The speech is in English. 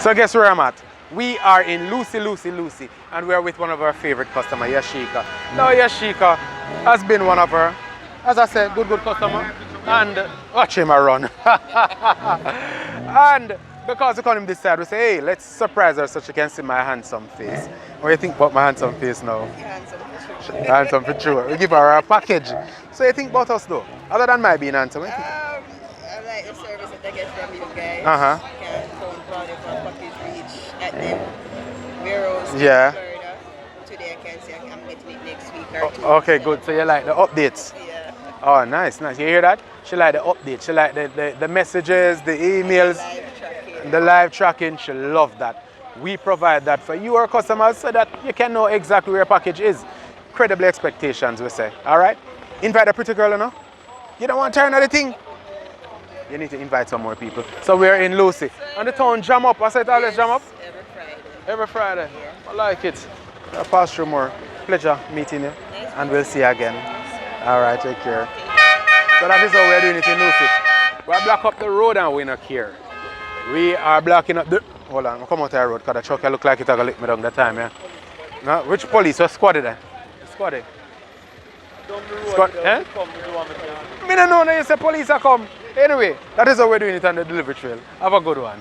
So guess where I'm at? We are in Lucy, and we are with one of our favorite customers, Yashika. Now Yashika has been one of our, as I said, good customer. And watch him run. And because we call him this side, we say, hey, let's surprise her so she can see my handsome face. What do you think about my handsome face now? Handsome for sure. We give her a package. So you think about us though? Other than my being handsome, what do you think? I like the service that I get from you guys. Uh-huh. I can phone call if a package reach at them warehouse in Yeah. Florida. Today I can say I'm getting it next week or 2 Okay, weeks. good. So you like the updates? Yeah. Oh, nice. You hear that? She like the updates. She like the messages, the emails, Live tracking. the live tracking. She love that. We provide that for you, our customers, so that you can know exactly where your package is. Credible expectations, we say. All right? Invite a pretty girl, you know? You don't want to turn another thing? You need to invite some more people. So we're in Lucy. And the town jam up. I said always jam up? Every Friday. Every Friday. Yeah. I like it. I'll pass through more. Pleasure meeting you. And we'll see you again. All right, take care. So that is how we're doing it in Lucy. We're block up the road and we're not here. We are blocking up the... Hold on, I'll come out the road because the truck look like it's going to lick me down that time, yeah? No, which police? What squad is that? Squad is? Squad, eh? I don't know, you say police are come. Anyway, that is how we're doing it on the delivery trail. Have a good one.